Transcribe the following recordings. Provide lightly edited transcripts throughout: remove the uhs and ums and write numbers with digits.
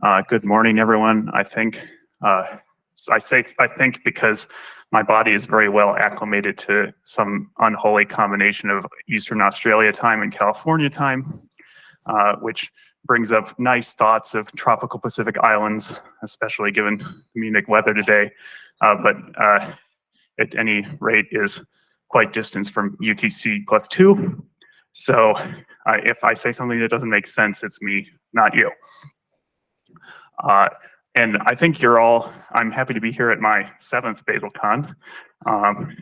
Good morning, everyone. I think I think because my body is very well acclimated to some unholy combination of Eastern Australia time and California time, which brings up nice thoughts of tropical Pacific islands, especially given the Munich weather today. But at any rate, is quite distant from UTC +2. So if I say something that doesn't make sense, it's me, not you. And I think I'm happy to be here at my 7th BazelCon.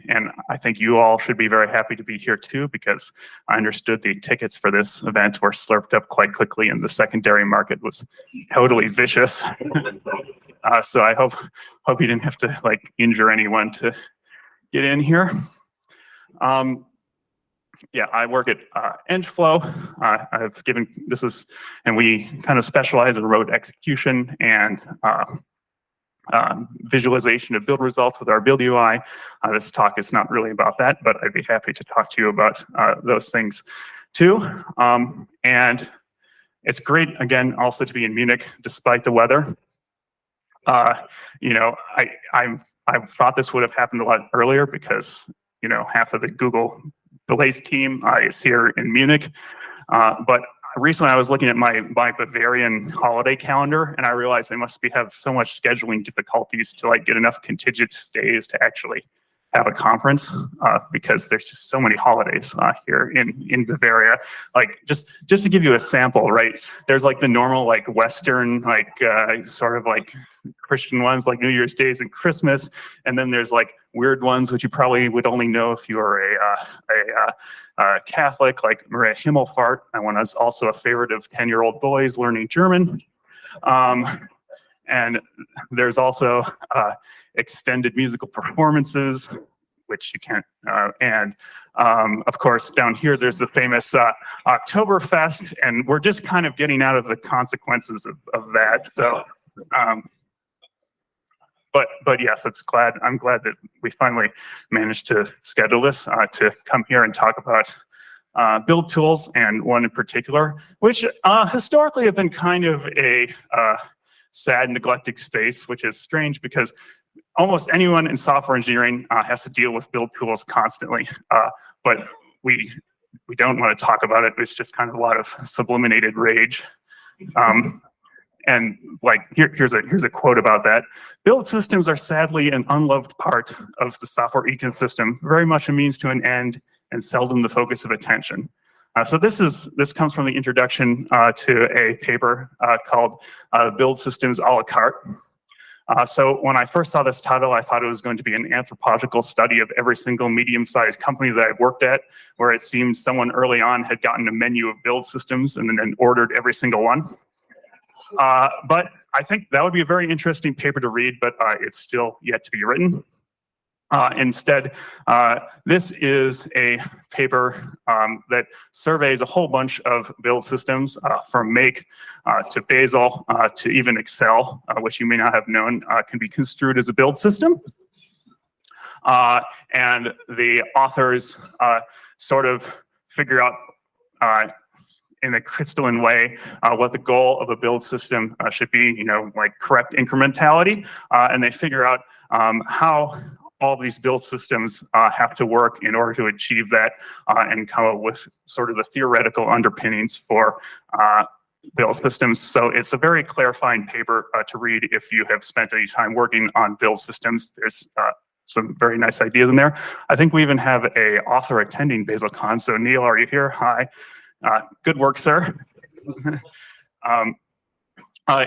And I think you all should be very happy to be here too, because I understood the tickets for this event were slurped up quite quickly and the secondary market was totally vicious. So I hope you didn't have to injure anyone to get in here. Yeah, I work at EngFlow. And we kind of specialize in road execution and visualization of build results with our build UI. This talk is not really about that, but I'd be happy to talk to you about those things too. And it's great, again, also to be in Munich despite the weather. You know, I thought this would have happened a lot earlier because, you know, half of the Google Delays team is here in Munich. But recently I was looking at my Bavarian holiday calendar and I realized they must have so much scheduling difficulties to get enough contingent stays to actually have a conference because there's just so many holidays here in Bavaria. Just to give you a sample, right? There's the normal Western sort of Christian ones like New Year's Days and Christmas, and then there's weird ones which you probably would only know if you are a Catholic, like Maria Himmelfahrt. That one is also a favorite of 10-year-old boys learning German. And there's also extended musical performances, which you can't, and of course down here there's the famous Oktoberfest, and we're just kind of getting out of the consequences of that. So, but yes, I'm glad that we finally managed to schedule this to come here and talk about build tools, and one in particular, which historically have been kind of a sad, neglected space, which is strange because almost anyone in software engineering has to deal with build tools constantly, but we don't want to talk about it. It's just kind of a lot of sublimated rage. And here's a quote about that. Build systems are sadly an unloved part of the software ecosystem, very much a means to an end and seldom the focus of attention. So this comes from the introduction to a paper called Build Systems a la carte. So when I first saw this title, I thought it was going to be an anthropological study of every single medium-sized company that I've worked at, where it seems someone early on had gotten a menu of build systems and then ordered every single one. But I think that would be a very interesting paper to read, but it's still yet to be written. Instead, this is a paper that surveys a whole bunch of build systems from Make to Bazel to even Excel, which you may not have known can be construed as a build system. And the authors sort of figure out in a crystalline way what the goal of a build system should be, you know, correct incrementality, and they figure out how all these build systems have to work in order to achieve that, and come up with sort of the theoretical underpinnings for build systems. So it's a very clarifying paper to read if you have spent any time working on build systems. There's some very nice ideas in there. I think we even have a author attending BazelCon. So Neil, are you here? Hi. Good work, sir.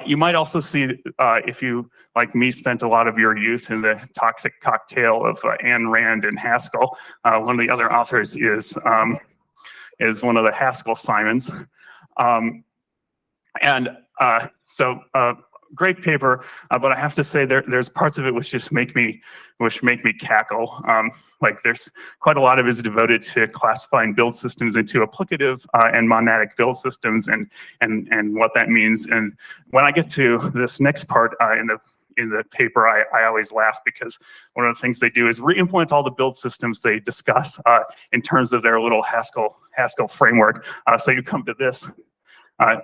You might also see, if you, like me, spent a lot of your youth in the toxic cocktail of Ayn Rand and Haskell. One of the other authors is one of the Haskell Simons. Great paper, but I have to say there's parts of it which make me cackle. There's quite a lot of it is devoted to classifying build systems into applicative and monadic build systems, and what that means. And when I get to this next part in the paper, I always laugh because one of the things they do is re-implement all the build systems they discuss in terms of their little Haskell framework. So you come to this.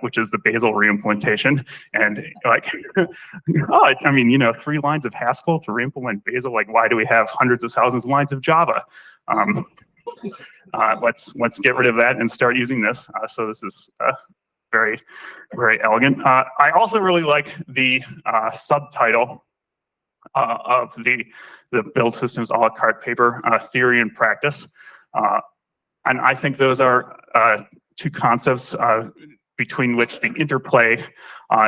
which is the Bazel reimplementation. And like, oh, I mean, you know, 3 lines of Haskell to reimplement Bazel. Like, why do we have hundreds of thousands of lines of Java? Let's get rid of that and start using this. So this is very, very elegant. I also really like the subtitle of the Build Systems a la carte paper, Theory and Practice. And I think those are 2 concepts between which the interplay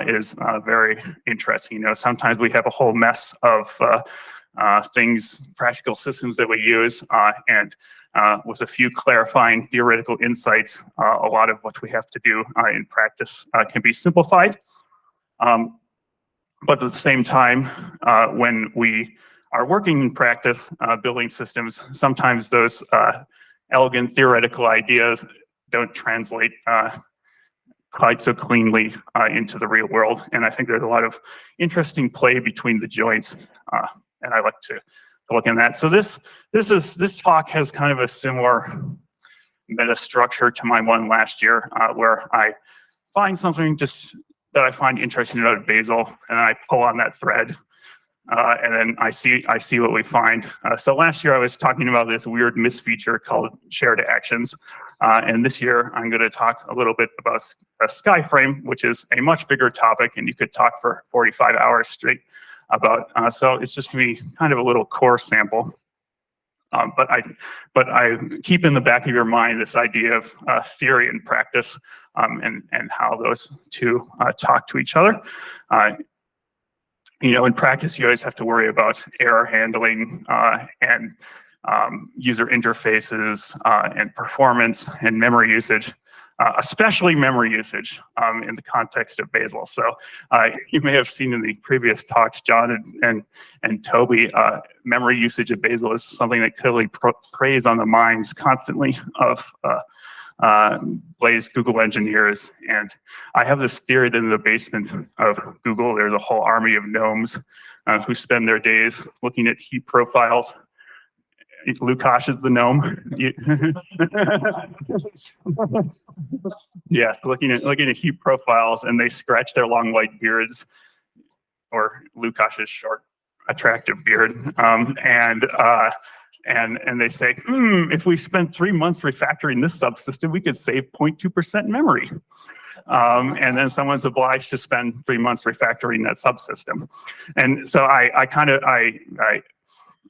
is very interesting. You know, sometimes we have a whole mess of things, practical systems that we use, and with a few clarifying theoretical insights, a lot of what we have to do in practice can be simplified. But at the same time, when we are working in practice, building systems, sometimes those elegant theoretical ideas don't translate quite so cleanly into the real world. And I think there's a lot of interesting play between the joints, and I like to look in that. So this talk has kind of a similar meta structure to my one last year, where I find something just that I find interesting about Bazel, and I pull on that thread, and then I see what we find. So last year I was talking about this weird misfeature called shared actions, and this year I'm going to talk a little bit about a Skyframe, which is a much bigger topic, and you could talk for 45 hours straight about. So it's just going to be kind of a little core sample. But I keep in the back of your mind this idea of theory and practice, and how those 2 talk to each other. You know, in practice, you always have to worry about error handling and user interfaces and performance and memory usage. Especially memory usage in the context of Bazel. So you may have seen in the previous talks, John and Toby, memory usage of Bazel is something that clearly preys on the minds constantly of Blaze Google engineers. And I have this theory that in the basement of Google, there's a whole army of gnomes who spend their days looking at heap profiles. Lukash is the gnome. Yeah, looking at heap profiles, and they scratch their long white beards, or Lukash's short, attractive beard, and they say, if we spent 3 months refactoring this subsystem, we could save 0.2% memory. And then someone's obliged to spend 3 months refactoring that subsystem. And so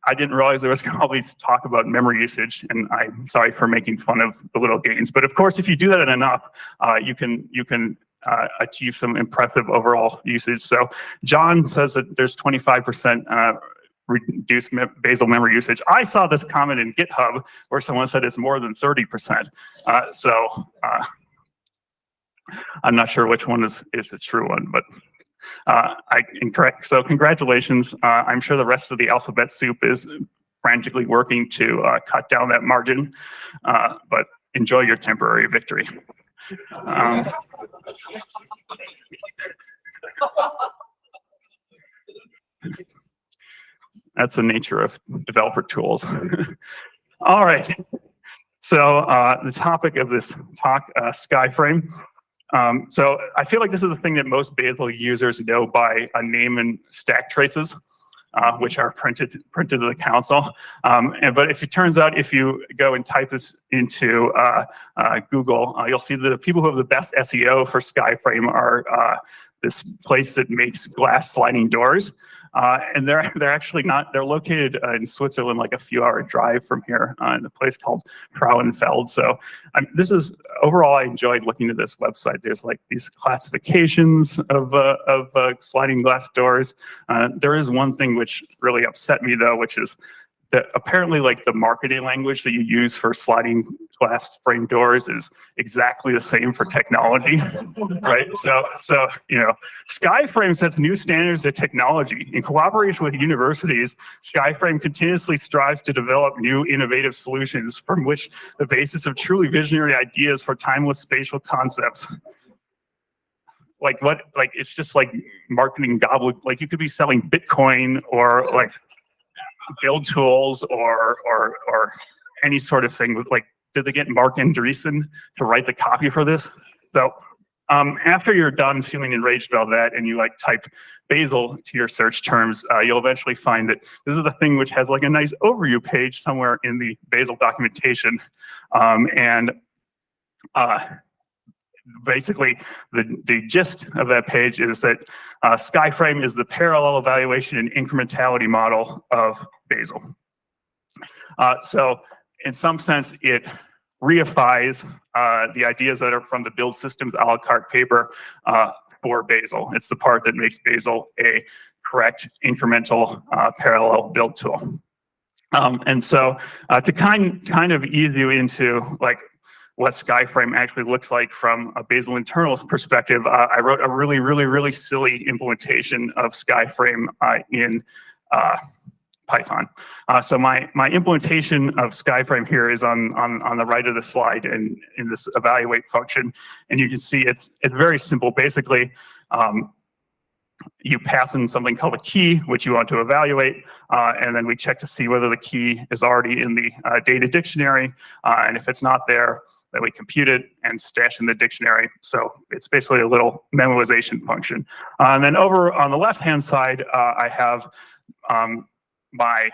I didn't realize there was all these talk about memory usage, and I'm sorry for making fun of the little gains. But of course, if you do that enough, you can achieve some impressive overall usage. So John says that there's 25% reduced Bazel memory usage. I saw this comment in GitHub where someone said it's more than 30%. I'm not sure which one is the true one, but incorrect. So congratulations. I'm sure the rest of the alphabet soup is frantically working to cut down that margin, but enjoy your temporary victory. That's the nature of developer tools. All right. So the topic of this talk, Skyframe. So I feel like this is a thing that most Bazel users know by a name and stack traces, which are printed to the console. But if it turns out, if you go and type this into Google, you'll see that the people who have the best SEO for Skyframe are this place that makes glass sliding doors. And they're actually not, they're located in Switzerland, like a few-hour drive from here, in a place called Frauenfeld. So this is, overall, I enjoyed looking at this website. There's like these classifications of sliding glass doors. There is one thing which really upset me, though, which is that apparently like the marketing language that you use for sliding glass frame doors is exactly the same for technology, right? So you know, Skyframe sets new standards of technology. In collaboration with universities, Skyframe continuously strives to develop new innovative solutions from which the basis of truly visionary ideas for timeless spatial concepts. Like what, like it's just like marketing gobbledygook. Like you could be selling Bitcoin or like build tools or any sort of thing with like, did they get Mark Andreessen to write the copy for this? So After you're done feeling enraged about that and you like type Bazel to your search terms, you'll eventually find that this is the thing which has like a nice overview page somewhere in the Bazel documentation. Basically, the gist of that page is that Skyframe is the parallel evaluation and incrementality model of Bazel. So in some sense, it reifies the ideas that are from the Build Systems a la carte paper for Bazel. It's the part that makes Bazel a correct incremental parallel build tool. And so to kind of ease you into like what Skyframe actually looks like from a Bazel internals perspective, I wrote a really silly implementation of Skyframe in Python. So my implementation of Skyframe here is on the right of the slide in this evaluate function, and you can see it's very simple. Basically, you pass in something called a key, which you want to evaluate, and then we check to see whether the key is already in the data dictionary, and if it's not there, then we compute it and stash in the dictionary. So it's basically a little memoization function. And then over on the left-hand side, I have my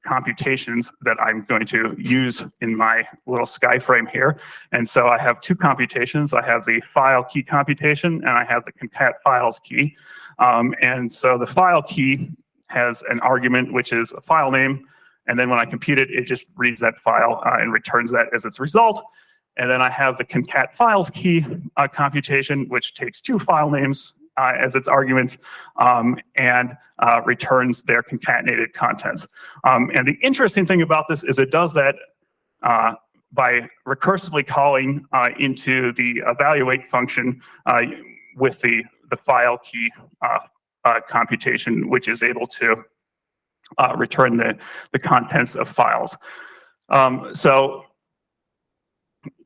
computations that I'm going to use in my little Skyframe here. And so I have two computations. I have the file key computation and I have the concat files key. And so the file key has an argument, which is a file name. And then when I compute it, it just reads that file and returns that as its result. And then I have the concat files key computation, which takes two file names as its arguments and returns their concatenated contents. And the interesting thing about this is it does that by recursively calling into the evaluate function with the file key computation, which is able to return the contents of files. So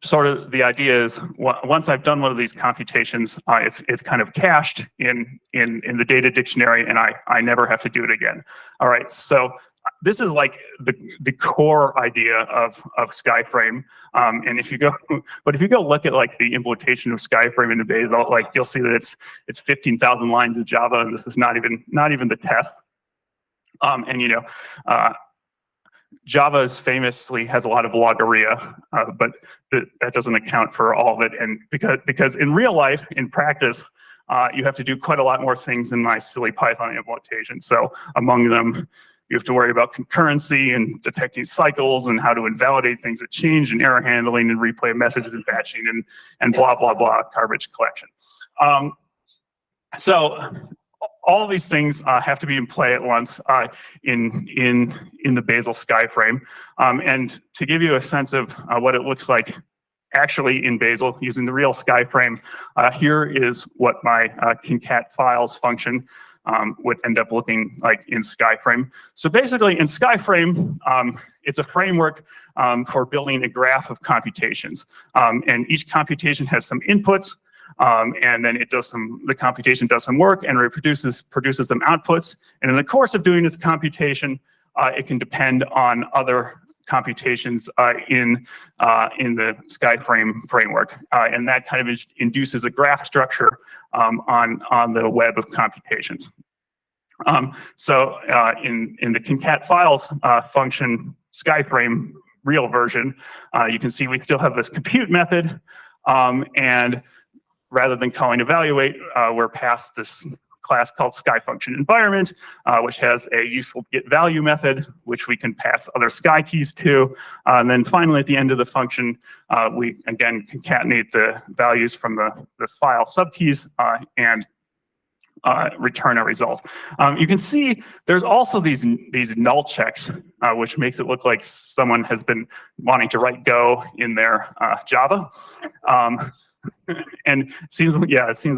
sort of the idea is once I've done one of these computations, it's kind of cached in the data dictionary, and I never have to do it again. All right, so this is like the core idea of Skyframe. And if you go look at like the implementation of Skyframe into Bazel, like you'll see that it's 15,000 lines of Java, and this is not even the test. And you know. Java famously has a lot of logorrhea, but that doesn't account for all of it. And because in real life, in practice, you have to do quite a lot more things than my silly Python implementation. So among them, you have to worry about concurrency and detecting cycles and how to invalidate things that change and error handling and replay messages and batching and blah, blah, blah, garbage collection. So all of these things have to be in play at once in the Bazel Skyframe. And to give you a sense of what it looks like actually in Bazel using the real Skyframe, here is what my concat files function would end up looking like in Skyframe. So basically in Skyframe, it's a framework for building a graph of computations. And each computation has some inputs, and then the computation does some work and produces some outputs. And in the course of doing this computation, it can depend on other computations in the Skyframe framework. And that kind of induces a graph structure on the web of computations. So in the concat files function Skyframe real version, you can see we still have this compute method, and rather than calling evaluate, we're past this class called SkyFunction environment, which has a useful get value method, which we can pass other Sky keys to. And then finally, at the end of the function, we again concatenate the values from the file subkeys and return a result. You can see there's also these null checks, which makes it look like someone has been wanting to write Go in their Java. And it seems a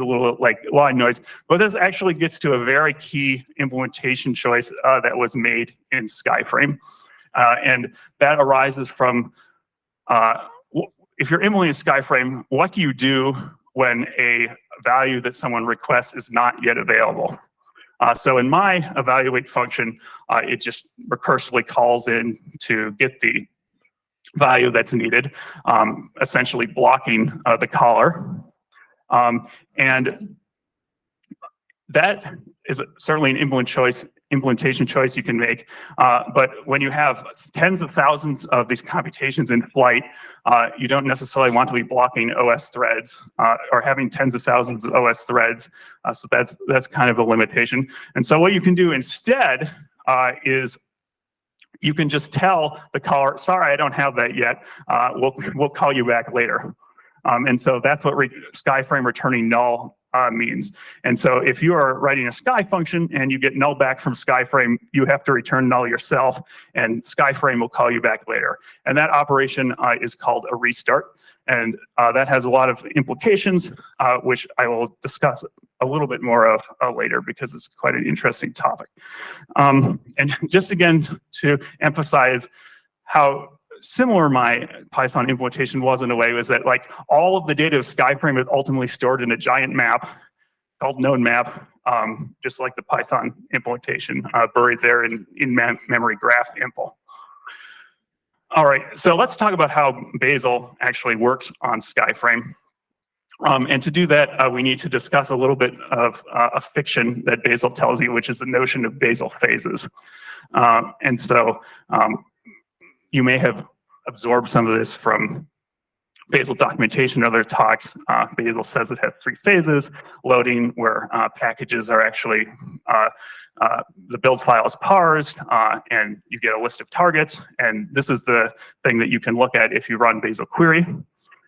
little like line noise, but this actually gets to a very key implementation choice that was made in Skyframe. And that arises from, if you're implementing Skyframe, what do you do when a value that someone requests is not yet available? So in my evaluate function, it just recursively calls in to get the value that's needed, essentially blocking the caller. And that is certainly an implementation choice you can make. But when you have tens of thousands of these computations in flight, you don't necessarily want to be blocking OS threads or having tens of thousands of OS threads. So that's kind of a limitation. And so what you can do instead is you can just tell the caller, sorry, I don't have that yet. We'll call you back later. And so that's what Skyframe returning null means. And so if you are writing a Sky function and you get null back from Skyframe, you have to return null yourself, and Skyframe will call you back later. And that operation is called a restart. And that has a lot of implications, which I will discuss a little bit more of later because it's quite an interesting topic. And just again, to emphasize how similar my Python implementation was in a way, was that like all of the data of Skyframe is ultimately stored in a giant map called node map, just like the Python implementation buried there in memory graph impl. All right, so let's talk about how Bazel actually works on Skyframe. And to do that, we need to discuss a little bit of a fiction that Bazel tells you, which is the notion of Bazel phases. And so you may have absorbed some of this from Bazel documentation and other talks. Bazel says it has 3 phases: loading, where packages are actually, the build file is parsed, and you get a list of targets. And this is the thing that you can look at if you run Bazel query.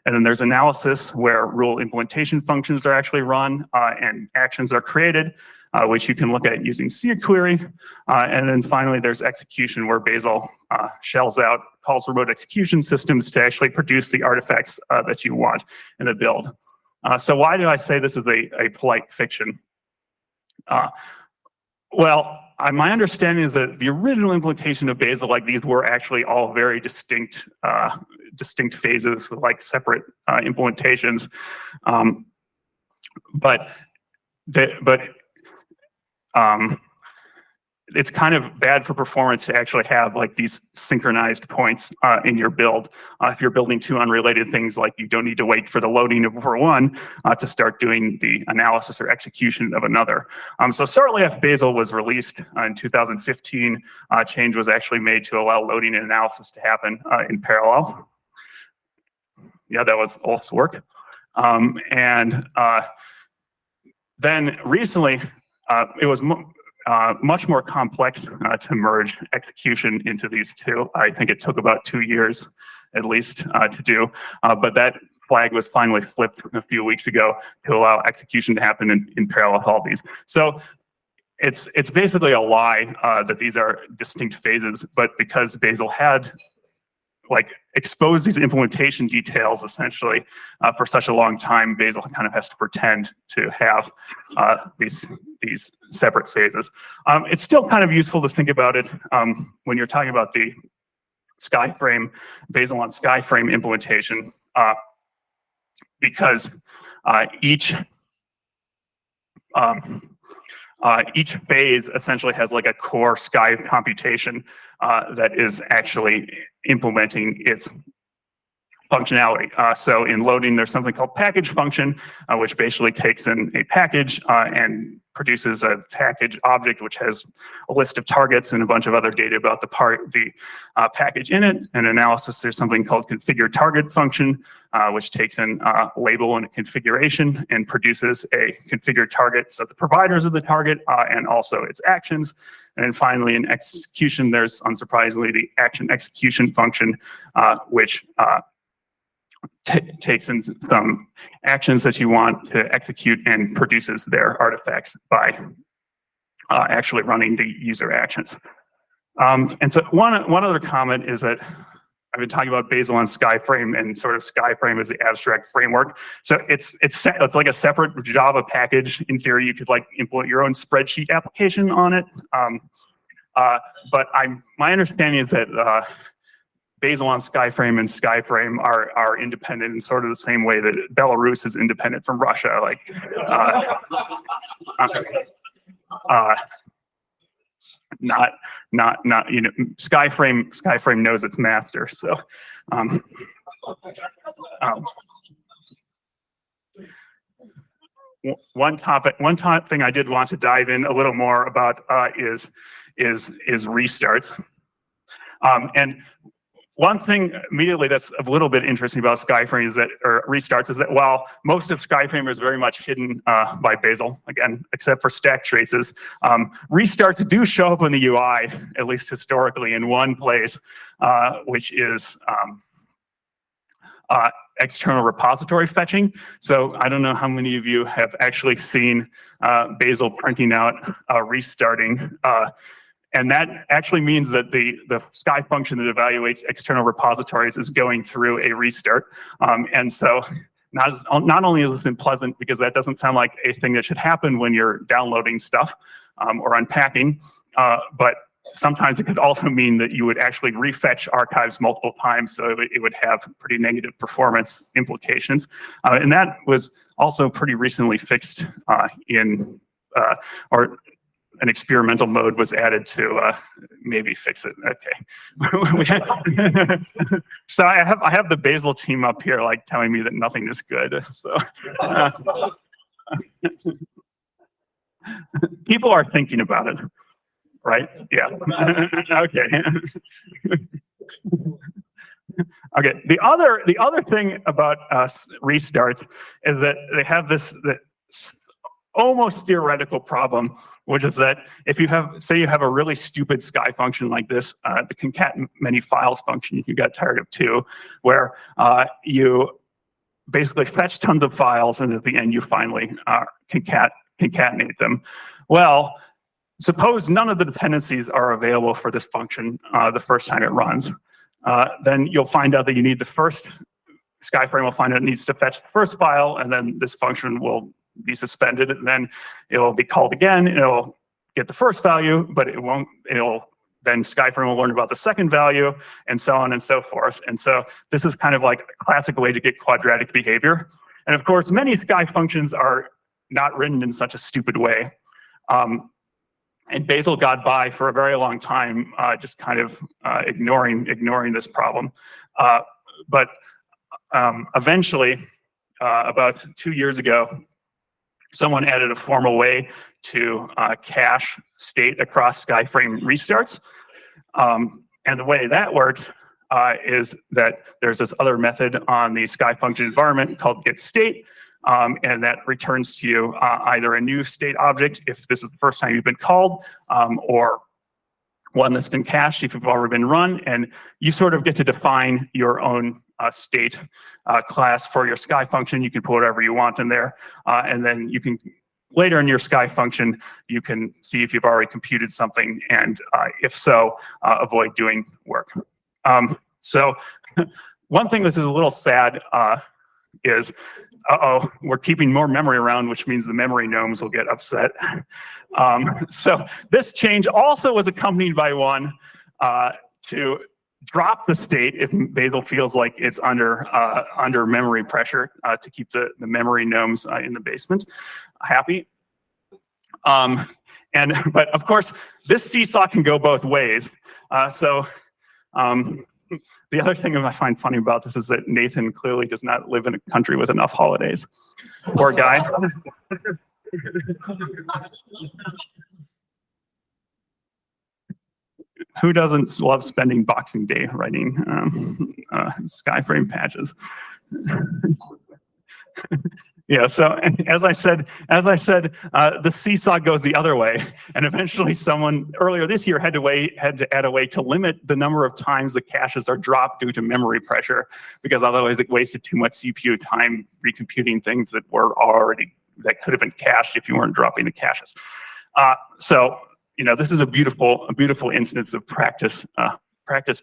And then there's analysis, where rule implementation functions are actually run and actions are created, which you can look at using cquery. And then finally, there's execution, where Bazel shells out, calls remote execution systems to actually produce the artifacts that you want in the build. So why do I say this is a polite fiction? Well, my understanding is that the original implementation of Bazel, like these, were actually all very distinct phases with like separate implementations. But it's kind of bad for performance to actually have like these synchronized points in your build. If you're building 2 unrelated things, like you don't need to wait for the loading of one to start doing the analysis or execution of another. So shortly after Bazel was released in 2015, change was actually made to allow loading and analysis to happen in parallel. Yeah, that was also work. Then recently, it was much more complex to merge execution into these 2. I think it took about 2 years at least to do, but that flag was finally flipped a few weeks ago to allow execution to happen in parallel with all these. So it's basically a lie that these are distinct phases, but because Bazel had like exposed these implementation details essentially for such a long time, Bazel kind of has to pretend to have these separate phases. It's still kind of useful to think about it when you're talking about the Skyframe, Bazel on Skyframe implementation, because each phase essentially has like a core Sky computation that is actually implementing its functionality. So in loading, there's something called package function, which basically takes in a package and produces a package object, which has a list of targets and a bunch of other data about the package in it. And analysis, there's something called configure target function, which takes in label and a configuration and produces a configured target, so the providers of the target and also its actions. And then finally, in execution, there's unsurprisingly the action execution function, which takes in some actions that you want to execute and produces their artifacts by actually running the user actions. And so one other comment is that I've been talking about Bazel on Skyframe, and sort of Skyframe as the abstract framework. So it's like a separate Java package. In theory, you could like implement your own spreadsheet application on it. But my understanding is that Bazel on Skyframe and Skyframe are independent in sort of the same way that Belarus is independent from Russia. Like, not you know, Skyframe knows its master. So, one thing I did want to dive in a little more about is restarts. And one thing immediately that's a little bit interesting about Skyframe is that, or restarts, is that while most of Skyframe is very much hidden by Bazel, again, except for stack traces, restarts do show up in the UI, at least historically, in one place, which is external repository fetching. So I don't know how many of you have actually seen Bazel printing out restarting. And that actually means that the Sky function that evaluates external repositories is going through a restart. And so not only is this unpleasant because that doesn't sound like a thing that should happen when you're downloading stuff or unpacking, but sometimes it could also mean that you would actually refetch archives multiple times, so it would have pretty negative performance implications. And that was also pretty recently fixed or an experimental mode was added to maybe fix it. Okay. So I have the Bazel team up here like telling me that nothing is good. So people are thinking about it, right? Yeah. Okay. Okay. The other thing about restarts is that they have this almost theoretical problem, which is that if you have, say you have a really stupid Sky function like this, the concat many files function you got tired of too, where you basically fetch tons of files and at the end you finally concatenate them. Well, suppose none of the dependencies are available for this function the first time it runs. Then you'll find out that you need the first, Skyframe will find out it needs to fetch the first file, and then this function will be suspended, and then it'll be called again, and it'll get the first value, but it won't, then Skyframe will learn about the second value, and so on and so forth. And so this is kind of like a classic way to get quadratic behavior. And of course, many Sky functions are not written in such a stupid way. And Bazel got by for a very long time, just kind of ignoring this problem. But eventually, about 2 years ago, someone added a formal way to cache state across Skyframe restarts. And the way that works is that there's this other method on the Sky function environment called getState, and that returns to you either a new state object if this is the first time you've been called, or one that's been cached if you've already been run, and you sort of get to define your own state class for your Sky function. You can put whatever you want in there, and then you can, later in your Sky function, you can see if you've already computed something, and if so, avoid doing work. So one thing that is a little sad is, we're keeping more memory around, which means the memory gnomes will get upset. So this change also was accompanied by one to drop the state if Bazel feels like it's under memory pressure to keep the memory gnomes in the basement happy. But of course, this seesaw can go both ways. The other thing I find funny about this is that Nathan clearly does not live in a country with enough holidays. Poor guy. Who doesn't love spending Boxing Day writing Skyframe patches? Yeah, so as I said, the seesaw goes the other way, and eventually someone earlier this year had to add a way to limit the number of times the caches are dropped due to memory pressure, because otherwise it wasted too much CPU time recomputing things that that could have been cached if you weren't dropping the caches. So this is a beautiful instance of practice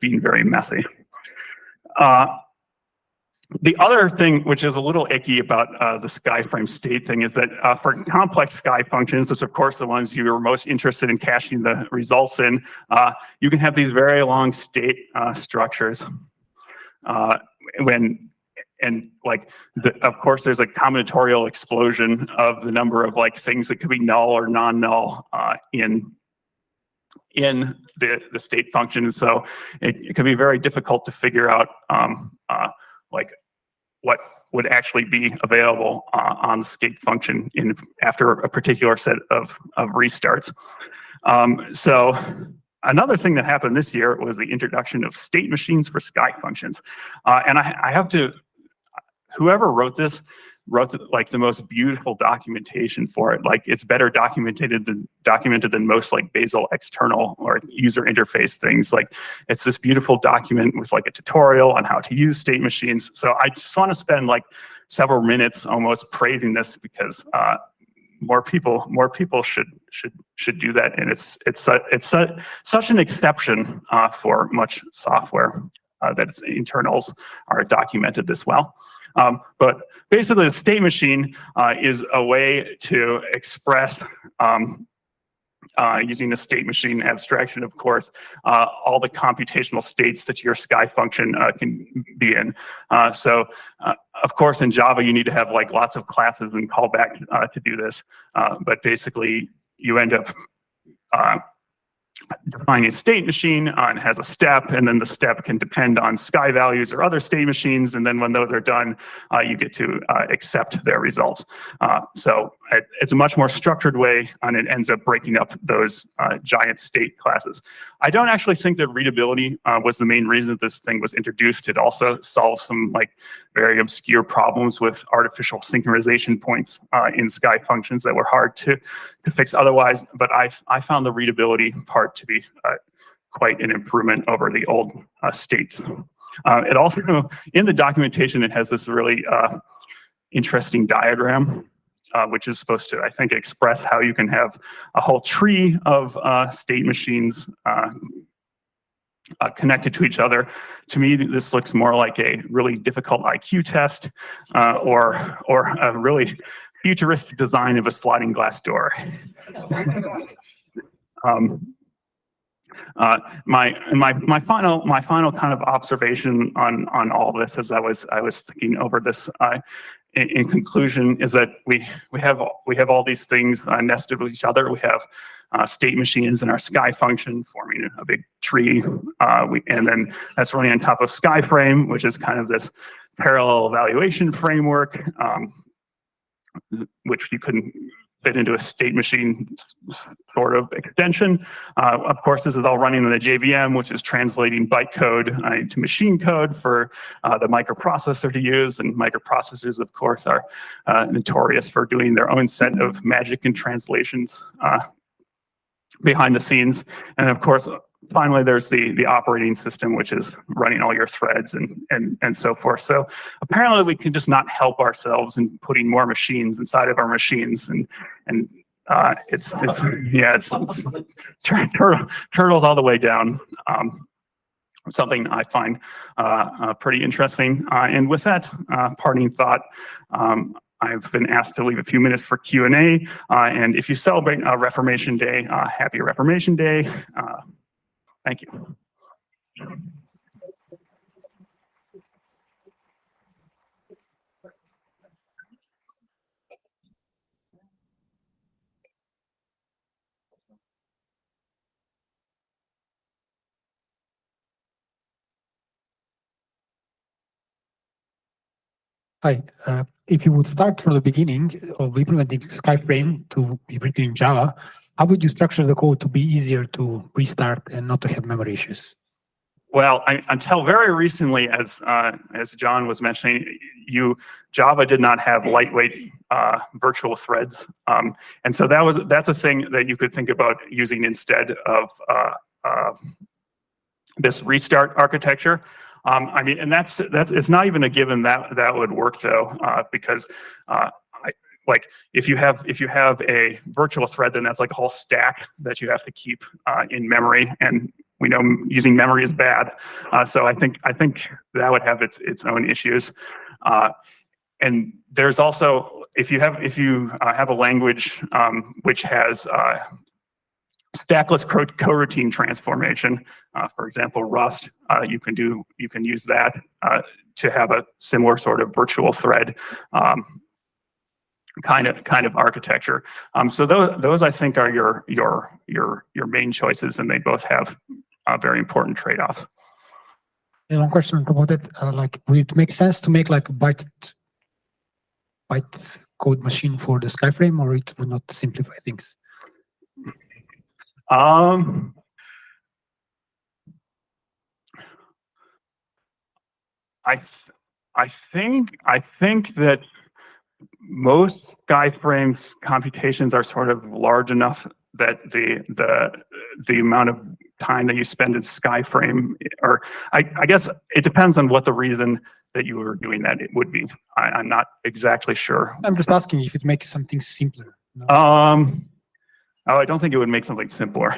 being very messy. The other thing, which is a little icky about the Skyframe state thing, is that for complex Sky functions, which of course the ones you are most interested in caching the results in, you can have these very long state structures. Of course, there's a combinatorial explosion of the number of things that could be null or non-null in the state function, and so it can be very difficult to figure out what would actually be available on the state function after a particular set of restarts. So another thing that happened this year was the introduction of state machines for Sky functions. And I have to, whoever wrote this, like the most beautiful documentation for it. Like it's better documented than most like Bazel external or user interface things. Like it's this beautiful document with like a tutorial on how to use state machines. So I just want to spend like several minutes almost praising this because more people should do that, and it's such an exception for much software that its internals are documented this well. But basically, the state machine is a way to express, using the state machine abstraction, of course, all the computational states that your Sky function can be in. So, of course, in Java, you need to have like lots of classes and callback to do this. But basically, you end up defining a state machine and has a step, and then the step can depend on Sky values or other state machines, and then when those are done, you get to accept their results. So it's a much more structured way, and it ends up breaking up those giant state classes. I don't actually think that readability was the main reason that this thing was introduced. It also solves some like very obscure problems with artificial synchronization points in Sky functions that were hard to fix otherwise, but I found the readability part to be quite an improvement over the old states. It also, in the documentation, it has this really interesting diagram, which is supposed to, I think, express how you can have a whole tree of state machines connected to each other. To me, this looks more like a really difficult IQ test or a really futuristic design of a sliding glass door. My final kind of observation on all of this, as I was thinking over this, in conclusion, is that we have all these things nested with each other. We have state machines in our Sky function forming a big tree, and then that's running on top of Skyframe, which is kind of this parallel evaluation framework, which you couldn't fit into a state machine sort of extension. Of course, this is all running on the JVM, which is translating bytecode into machine code for the microprocessor to use. And microprocessors, of course, are notorious for doing their own set of magic and translations behind the scenes. And of course, finally, there's the operating system, which is running all your threads and so forth. So apparently, we can just not help ourselves in putting more machines inside of our machines, and it's turtles all the way down. Something I find pretty interesting. And with that parting thought, I've been asked to leave a few minutes for Q&A. And if you celebrate Reformation Day, happy Reformation Day. Thank you. Hi, if you would start from the beginning of implementing Skyframe to be written in Java, how would you structure the code to be easier to restart and not to have memory issues? Well, until very recently, as John was mentioning, Java did not have lightweight virtual threads, and so that's a thing that you could think about using instead of this restart architecture. I mean, and that's it's not even a given that would work though, because like if you have a virtual thread, then that's like a whole stack that you have to keep in memory, and we know using memory is bad. So I think that would have its own issues. And there's also if you have a language which has stackless coroutine transformation, for example, Rust, you can use that to have a similar sort of virtual thread kind of architecture. So those I think are your main choices, and they both have very important trade-offs. And one question about it, like, would it make sense to make like a byte code machine for the Skyframe, or it would not simplify things? I think that most Skyframe's computations are sort of large enough that the amount of time that you spend in Skyframe, or I guess it depends on what the reason that you were doing that it would be. I'm not exactly sure. I'm just asking if it makes something simpler. No? Oh, I don't think it would make something simpler.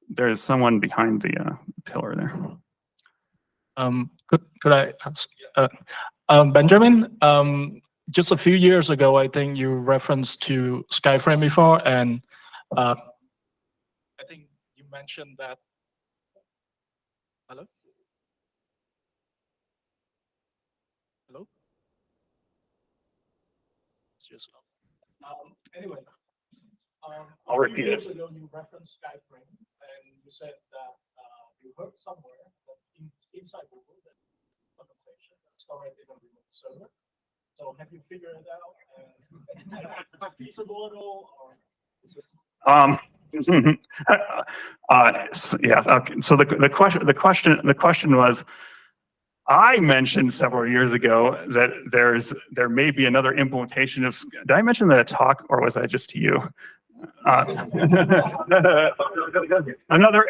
There's someone behind the pillar there. Could I ask? Benjamin, just a few years ago, I think you referenced to Skyframe before, and I think you mentioned that. Hello? Hello? It's just anyway. I'll repeat it. A few years ago, you referenced Skyframe, and you said that you heard somewhere that inside Google that organization stored in a remote server. So have you figured it out? Is it feasible at all, or just? Yes. Okay. So the question was, I mentioned several years ago that there may be another implementation of. Did I mention that at a talk, or was I just to you? Another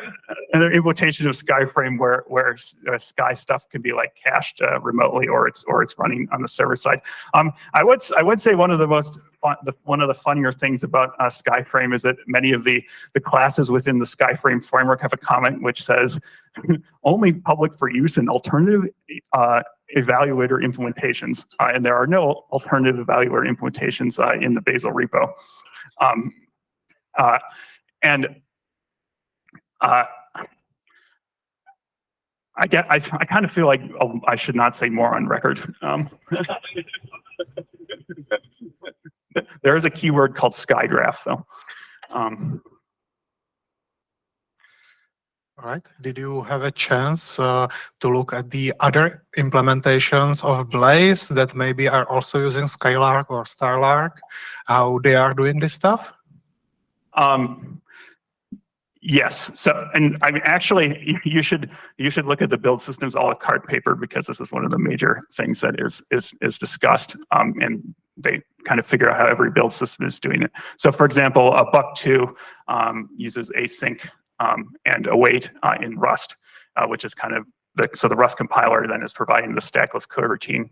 implementation of Skyframe where Sky stuff can be like cached remotely, or it's running on the server side. I would say one of the funnier things about Skyframe is that many of the classes within the Skyframe framework have a comment which says only public for use in alternative evaluator implementations, and there are no alternative evaluator implementations in the Bazel repo. I kind of feel like I should not say more on record. There is a keyword called skygraph, though. All right. Did you have a chance to look at the other implementations of Blaze that maybe are also using Skylark or Starlark, how they are doing this stuff? Yes. So, and I mean, actually, you should look at the build systems a la carte paper, because this is one of the major things that is discussed, and they kind of figure out how every build system is doing it. So, for example, a Buck2 uses async and await in Rust, which is kind of the Rust compiler then is providing the stackless coroutine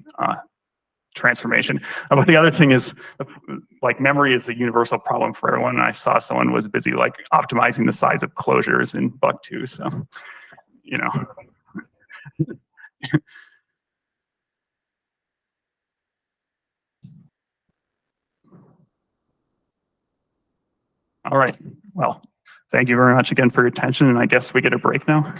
transformation. But the other thing is, like, memory is a universal problem for everyone. And I saw someone was busy like optimizing the size of closures in Buck2, so you know. All right. Well, thank you very much again for your attention, and I guess we get a break now.